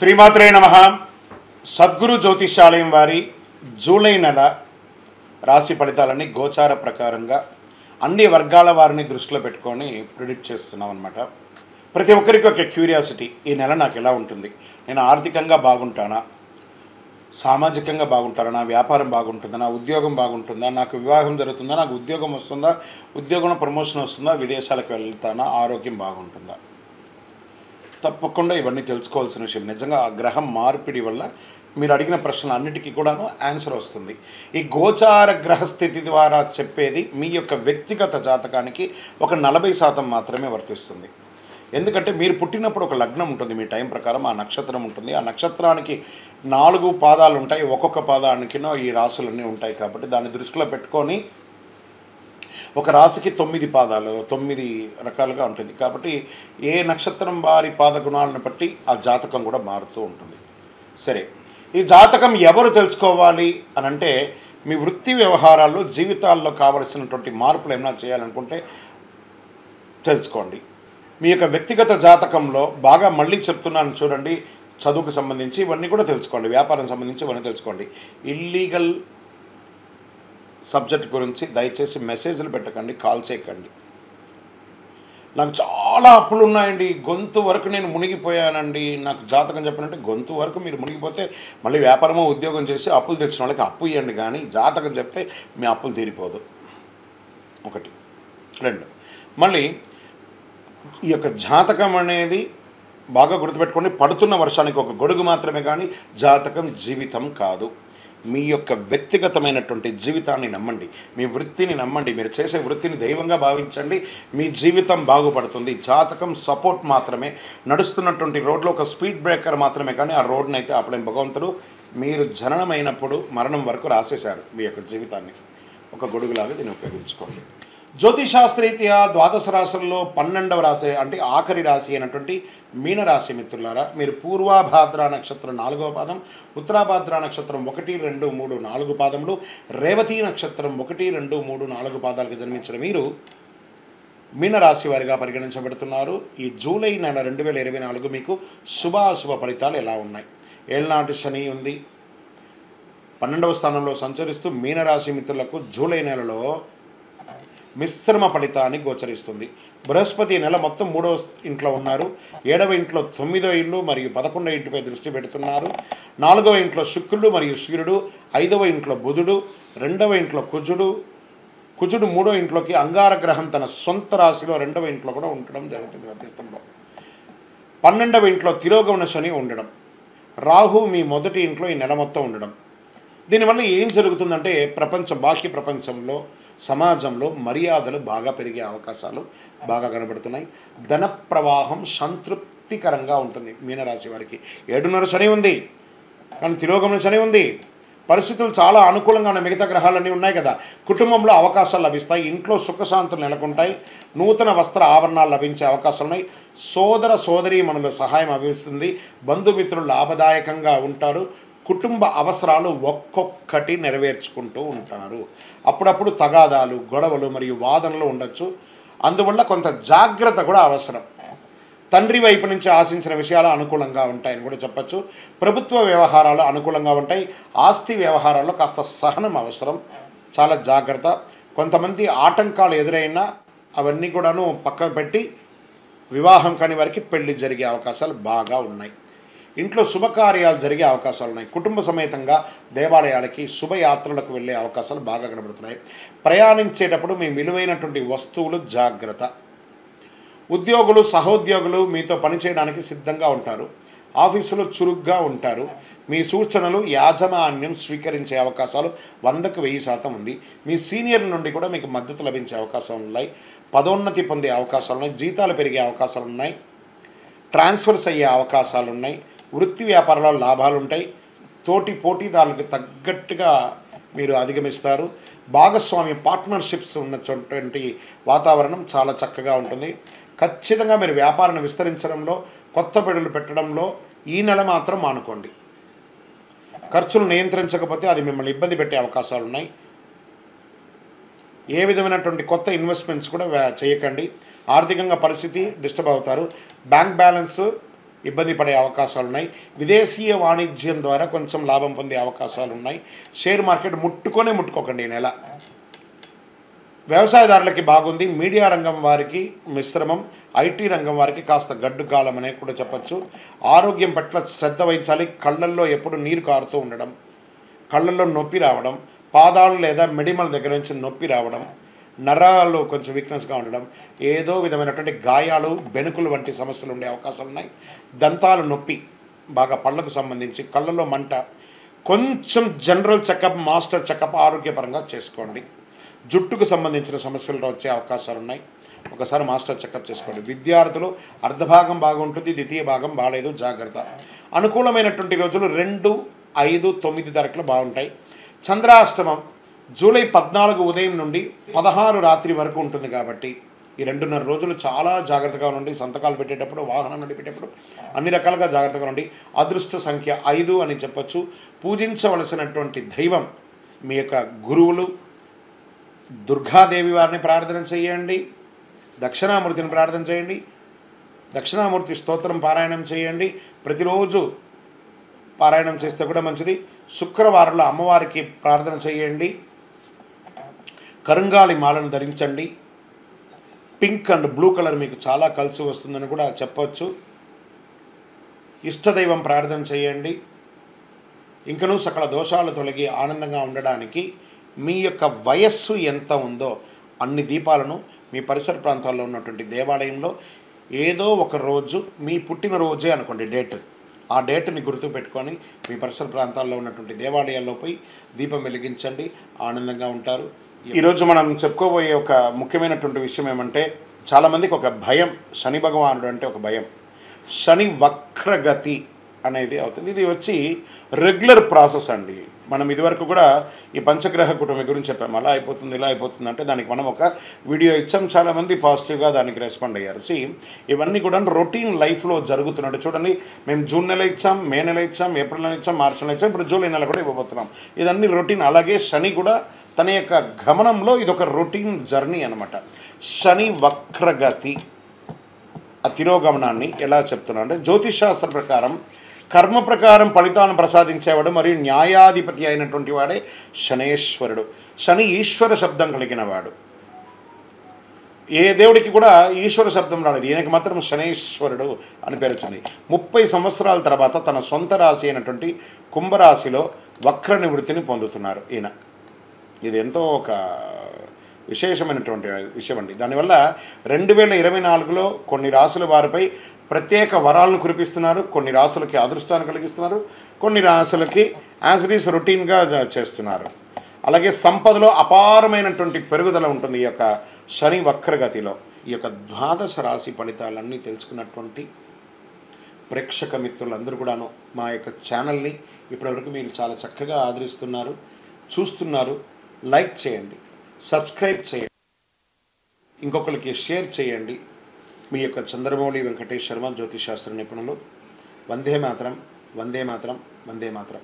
శ్రీమాత్రే నమః. సద్గురు జ్యోతిషాలయం వారి జూలై నెల రాశి ఫలితాలని గోచార ప్రకారంగా అన్ని వర్గాల వారిని దృష్టిలో పెట్టుకొని ప్రిడిక్ట్ చేస్తున్నాం అన్నమాట. ప్రతి ఒక్కరికి ఒక క్యూరియాసిటీ, ఈ నెల నాకు ఎలా ఉంటుంది, నేను ఆర్థికంగా బాగుంటానా, సామాజికంగా బాగుంటానా, నా వ్యాపారం బాగుంటుందా, నా ఉద్యోగం బాగుంటుందా, నాకు వివాహం జరుగుతుందా, నాకు ఉద్యోగం వస్తుందా, ఉద్యోగంలో ప్రమోషన్ వస్తుందా, విదేశాలకు వెళ్తానా, ఆరోగ్యం బాగుంటుందా. తప్పకుండా ఇవన్నీ తెలుసుకోవాల్సిన విషయం. నిజంగా ఆ గ్రహం మార్పిడి వల్ల మీరు అడిగిన ప్రశ్నలు అన్నిటికీ కూడాను ఆన్సర్ వస్తుంది. ఈ గోచార గ్రహస్థితి ద్వారా చెప్పేది మీ యొక్క వ్యక్తిగత జాతకానికి ఒక 40% మాత్రమే వర్తిస్తుంది. ఎందుకంటే మీరు పుట్టినప్పుడు ఒక లగ్నం ఉంటుంది, మీ టైం ప్రకారం ఆ నక్షత్రం ఉంటుంది. ఆ నక్షత్రానికి 4 పాదాలు ఉంటాయి, ఒక్కొక్క పాదానికినో ఈ రాసులన్నీ ఉంటాయి. కాబట్టి దాన్ని దృష్టిలో పెట్టుకొని ఒక రాశికి 9 పాదాలు, 9 రకాలుగా ఉంటుంది. కాబట్టి ఏ నక్షత్రం వారి పాద గుణాలను బట్టి ఆ జాతకం కూడా మారుతూ ఉంటుంది. సరే, ఈ జాతకం ఎవరు తెలుసుకోవాలి అని అంటే, మీ వృత్తి వ్యవహారాల్లో జీవితాల్లో కావలసినటువంటి మార్పులు ఏమైనా చేయాలనుకుంటే తెలుసుకోండి. మీ యొక్క వ్యక్తిగత జాతకంలో బాగా మళ్ళీ చెప్తున్నాను చూడండి, చదువుకు సంబంధించి ఇవన్నీ కూడా తెలుసుకోండి, వ్యాపారం సంబంధించి ఇవన్నీ తెలుసుకోండి. ఇల్లీగల్ సబ్జెక్ట్ గురించి దయచేసి మెసేజ్లు పెట్టకండి, కాల్ చేయకండి. నాకు చాలా అప్పులు ఉన్నాయండి, గొంతు వరకు నేను మునిగిపోయానండి, నాకు జాతకం చెప్పినట్టే గొంతు వరకు మీరు మునిగిపోతే మళ్ళీ వ్యాపారమో ఉద్యోగం చేసి అప్పులు తెచ్చిన వాళ్ళకి అప్పు ఇవ్వండి, కానీ జాతకం చెప్తే మీ అప్పులు తీరిపోదు. 1. 2, మళ్ళీ ఈ యొక్క జాతకం అనేది బాగా గుర్తుపెట్టుకోండి, పడుతున్న వర్షానికి ఒక గొడుగు మాత్రమే, కానీ జాతకం జీవితం కాదు. మీ యొక్క వ్యక్తిగతమైనటువంటి జీవితాన్ని నమ్మండి, మీ వృత్తిని నమ్మండి, మీరు చేసే వృత్తిని దైవంగా భావించండి, మీ జీవితం బాగుపడుతుంది. జాతకం సపోర్ట్ మాత్రమే, నడుస్తున్నటువంటి రోడ్లో ఒక స్పీడ్ బ్రేకర్ మాత్రమే, కానీ ఆ రోడ్ని అయితే ఆపలేం భగవంతుడు. మీరు జననమైనప్పుడు మరణం వరకు రాసేశారు మీ యొక్క జీవితాన్ని, ఒక గొడుగులాగా దీన్ని ఉపయోగించుకోండి. జ్యోతిశాస్త్రీత్యా ద్వాదశ రాశుల్లో 12వ రాశి అంటే ఆఖరి రాశి అయినటువంటి మీనరాశి మిత్రులారా, మీరు పూర్వాభాద్ర నక్షత్రం 4వ పాదం, ఉత్తరాభాద్ర నక్షత్రం 1, 2, 3, 4 పాదములు, రేవతి నక్షత్రం 1, 2, 3, 4 పాదాలకు జన్మించిన మీరు మీనరాశి వారిగా పరిగణించబడుతున్నారు. ఈ జూలై నెల 2024 మీకు శుభాశుభ ఫలితాలు ఎలా ఉన్నాయి? ఏళ్నాటి శని ఉంది, 12వ స్థానంలో సంచరిస్తూ మీనరాశి మిత్రులకు జూలై నెలలో మిశ్రమ ఫలితాన్ని గోచరిస్తుంది. బృహస్పతి నెల మొత్తం 3వ ఇంట్లో ఉన్నారు, 7వ ఇంట్లో 9వ ఇల్లు మరియు 11వ ఇంటిపై దృష్టి పెడుతున్నారు. 4వ ఇంట్లో శుక్రుడు మరియు సూర్యుడు, 5వ ఇంట్లో బుధుడు, 2వ ఇంట్లో కుజుడు 3వ ఇంట్లోకి అంగారగ్రహం తన సొంత రాశిలో 2వ ఇంట్లో కూడా ఉండడం జరుగుతుంది. అతీతంలో 12వ ఇంట్లో తిరోగమన శని ఉండడం, రాహు మీ మొదటి ఇంట్లో ఈ నెల మొత్తం ఉండడం. దీనివల్ల ఏం జరుగుతుందంటే, బాహ్య ప్రపంచంలో సమాజంలో మర్యాదలు బాగా పెరిగే అవకాశాలు బాగా కనబడుతున్నాయి. ధన ప్రవాహం సంతృప్తికరంగా ఉంటుంది మీనరాశి వారికి. 7.5 శని ఉంది, కానీ తిరోగమన శని ఉంది. పరిస్థితులు చాలా అనుకూలంగా ఉన్న మిగతా గ్రహాలన్నీ ఉన్నాయి కదా. కుటుంబంలో అవకాశాలు లభిస్తాయి, ఇంట్లో సుఖశాంతులు నెలకొంటాయి, నూతన వస్త్ర ఆభరణాలు లభించే అవకాశాలు ఉన్నాయి. సోదర సోదరీమణుల సహాయం లభిస్తుంది, బంధుమిత్రులు లాభదాయకంగా ఉంటారు. కుటుంబ అవసరాలు ఒక్కొక్కటి నెరవేర్చుకుంటూ ఉంటారు. అప్పుడప్పుడు తగాదాలు, గొడవలు మరియు వాదనలు ఉండొచ్చు, అందువల్ల కొంత జాగ్రత్త కూడా అవసరం. తండ్రి వైపు నుంచి ఆశించిన విషయాలు అనుకూలంగా ఉంటాయని కూడా చెప్పచ్చు. ప్రభుత్వ వ్యవహారాలు అనుకూలంగా ఉంటాయి. ఆస్తి వ్యవహారాల్లో కాస్త సహనం అవసరం, చాలా జాగ్రత్త. కొంతమంది ఆటంకాలు ఎదురైనా అవన్నీ కూడాను పక్కన పెట్టి వివాహం కాని వారికి పెళ్లి జరిగే అవకాశాలు బాగా ఉన్నాయి. ఇంట్లో శుభకార్యాలు జరిగే అవకాశాలు ఉన్నాయి. కుటుంబ సమేతంగా దేవాలయాలకి శుభయాత్రలకు వెళ్ళే అవకాశాలు బాగా కనబడుతున్నాయి. ప్రయాణించేటప్పుడు మీ విలువైనటువంటి వస్తువులు జాగ్రత్త. ఉద్యోగులు సహోద్యోగులు మీతో పనిచేయడానికి సిద్ధంగా ఉంటారు. ఆఫీసులో చురుగ్గా ఉంటారు. మీ సూచనలు యాజమాన్యం స్వీకరించే అవకాశాలు 100కు 1000% ఉంది. మీ సీనియర్ నుండి కూడా మీకు మద్దతు లభించే అవకాశాలు ఉన్నాయి. పదోన్నతి పొందే అవకాశాలు ఉన్నాయి. జీతాలు పెరిగే అవకాశాలు ఉన్నాయి. ట్రాన్స్ఫర్స్ అయ్యే అవకాశాలు ఉన్నాయి. వృత్తి వ్యాపారాల్లో లాభాలు ఉంటాయి. పోటీదారులకు తగ్గట్టుగా మీరు అధిగమిస్తారు. భాగస్వామ్య పార్ట్నర్షిప్స్ ఉన్నటువంటి వాతావరణం చాలా చక్కగా ఉంటుంది. ఖచ్చితంగా మీరు వ్యాపారాన్ని విస్తరించడంలో, కొత్త పెడులు పెట్టడంలో ఈ నెల మాత్రం మానుకోండి. ఖర్చులు నియంత్రించకపోతే అది మిమ్మల్ని ఇబ్బంది పెట్టే అవకాశాలు ఉన్నాయి. ఏ విధమైనటువంటి కొత్త ఇన్వెస్ట్మెంట్స్ కూడా చేయకండి. ఆర్థికంగా పరిస్థితి డిస్టర్బ్ అవుతారు. బ్యాంక్ బ్యాలెన్స్ ఇబ్బంది పడే అవకాశాలు ఉన్నాయి. విదేశీయ వాణిజ్యం ద్వారా కొంచెం లాభం పొందే అవకాశాలు ఉన్నాయి. షేర్ మార్కెట్ ముట్టుకోకండి ఈ నెల. వ్యవసాయదారులకి బాగుంది. మీడియా రంగం వారికి మిశ్రమం. ఐటీ రంగం వారికి కాస్త గడ్డు కాలం అనే కూడా చెప్పచ్చు. ఆరోగ్యం పట్ల శ్రద్ధ వహించాలి. కళ్ళల్లో ఎప్పుడు నీరు కారుతూ ఉండడం, కళ్ళల్లో నొప్పి రావడం, పాదాలు లేదా మెడిమల దగ్గర నుంచి నొప్పి రావడం, నరాలు కొంచెం వీక్నెస్గా ఉండడం, ఏదో విధమైనటువంటి గాయాలు, బెణుకులు వంటి సమస్యలు ఉండే అవకాశాలు ఉన్నాయి. దంతాలు నొప్పి, బాగా పళ్ళకు సంబంధించి, కళ్ళల్లో మంట. కొంచెం జనరల్ చెకప్, మాస్టర్ చెకప్ ఆరోగ్యపరంగా చేసుకోండి. జుట్టుకు సంబంధించిన సమస్యలు వచ్చే అవకాశాలు ఉన్నాయి. ఒకసారి మాస్టర్ చెకప్ చేసుకోండి. విద్యార్థులు అర్ధభాగం బాగుంటుంది, ద్వితీయ భాగం బాగాలేదు, జాగ్రత్త. అనుకూలమైనటువంటి రోజులు 2, 5, 9 తారీఖులు బాగుంటాయి. చంద్రాష్టమం జూలై 14 ఉదయం నుండి 16 రాత్రి వరకు ఉంటుంది కాబట్టి ఈ 2.5 రోజులు చాలా జాగ్రత్తగా ఉండండి. సంతకాలు పెట్టేటప్పుడు, వాహనం నడిపేటప్పుడు అన్ని రకాలుగా జాగ్రత్తగా ఉండండి. అదృష్ట సంఖ్య 5 అని చెప్పచ్చు. పూజించవలసినటువంటి దైవం మీ యొక్క గురువులు. దుర్గాదేవి వారిని ప్రార్థన చేయండి. దక్షిణామూర్తిని ప్రార్థన చేయండి. దక్షిణామూర్తి స్తోత్రం పారాయణం చేయండి. ప్రతిరోజు పారాయణం చేస్తే కూడా మంచిది. శుక్రవారంలో అమ్మవారికి ప్రార్థన చేయండి. కరుంగాళి మాలను ధరించండి. పింక్ అండ్ బ్లూ కలర్ మీకు చాలా కలిసి వస్తుందని కూడా చెప్పవచ్చు. ఇష్టదైవం ప్రార్థన చేయండి. ఇంకనూ సకల దోషాలు తొలగి ఆనందంగా ఉండడానికి మీ యొక్క వయస్సు ఎంత ఉందో అన్ని దీపాలను మీ పరిసర ప్రాంతాల్లో ఉన్నటువంటి దేవాలయంలో ఏదో ఒక రోజు, మీ పుట్టినరోజే అనుకోండి డేట్, ఆ డేట్ని గుర్తుపెట్టుకొని మీ పరిసర ప్రాంతాల్లో ఉన్నటువంటి దేవాలయాల్లో పోయి దీపం వెలిగించండి. ఆనందంగా ఉంటారు. ఈరోజు మనం చెప్పుకోబోయే ఒక ముఖ్యమైనటువంటి విషయం ఏమంటే, చాలామందికి ఒక భయం, శని భగవానుడు అంటే ఒక భయం. శని వక్రగతి అనేది అవుతుంది. ఇది వచ్చి రెగ్యులర్ ప్రాసెస్ అండి. మనం ఇదివరకు కూడా ఈ పంచగ్రహ కుటుంబం గురించి చెప్పాము. అలా అయిపోతుంది, ఇలా అయిపోతుంది అంటే దానికి మనం ఒక వీడియో ఇచ్చాం. చాలామంది పాజిటివ్గా దానికి రెస్పాండ్ అయ్యారు. ఇవన్నీ కూడా రొటీన్ లైఫ్లో జరుగుతున్నట్టు చూడండి. మేము జూన్ నెల ఇచ్చాం, మే నెల ఇచ్చాం, ఏప్రిల్ నెల ఇచ్చాం, మార్చి నెల ఇచ్చాం, ఇప్పుడు జూలై నెల కూడా ఇవ్వబోతున్నాం. ఇదన్నీ రొటీన్. అలాగే శని కూడా తన యొక్క గమనంలో ఇదొక రొటీన్ జర్నీ అనమాట. శని వక్రగతి ఆ తిరోగమనాన్ని ఎలా చెప్తున్నా అంటే, జ్యోతిషాస్త్ర ప్రకారం కర్మ ప్రకారం ఫలితాలను ప్రసాదించేవాడు మరియు న్యాయాధిపతి అయినటువంటి వాడే శనేశ్వరుడు. శని ఈశ్వర శబ్దం కలిగిన వాడు. ఏ దేవుడికి కూడా ఈశ్వర శబ్దం రాలేదు, ఈయనకి మాత్రం శనేశ్వరుడు అని పేరు వచ్చింది. 30 సంవత్సరాల తర్వాత తన సొంత రాశి అయినటువంటి కుంభరాశిలో వక్ర నివృత్తిని పొందుతున్నారు ఈయన. ఇది ఎంతో ఒక విశేషమైనటువంటి విషయం అండి. దానివల్ల 2024లో కొన్ని రాసుల వారిపై ప్రత్యేక వరాలను కురిపిస్తున్నారు. కొన్ని రాసులకి అదృష్టాన్ని కలిగిస్తున్నారు. కొన్ని రాసులకి యాజ్ ఇట్ ఈస్ రొటీన్గా చేస్తున్నారు. అలాగే సంపదలో అపారమైనటువంటి పెరుగుదల ఉంటుంది ఈ యొక్క శని వక్రగతిలో. ఈ యొక్క ద్వాదశ రాశి ఫలితాలన్నీ తెలుసుకున్నటువంటి ప్రేక్షక మిత్రులందరూ కూడాను మా యొక్క ఛానల్ని ఇప్పటివరకు మీరు చాలా చక్కగా ఆదరిస్తున్నారు, చూస్తున్నారు. లైక్ చేయండి, సబ్స్క్రైబ్ చేయండి, ఇంకొకరికి షేర్ చేయండి. మీ యొక్క చంద్రమౌళి వెంకటేష్ శర్మ జ్యోతిష్ శాస్త్ర నిపుణులు. వందే మాతరం, వందే మాతరం, వందే మాతరం.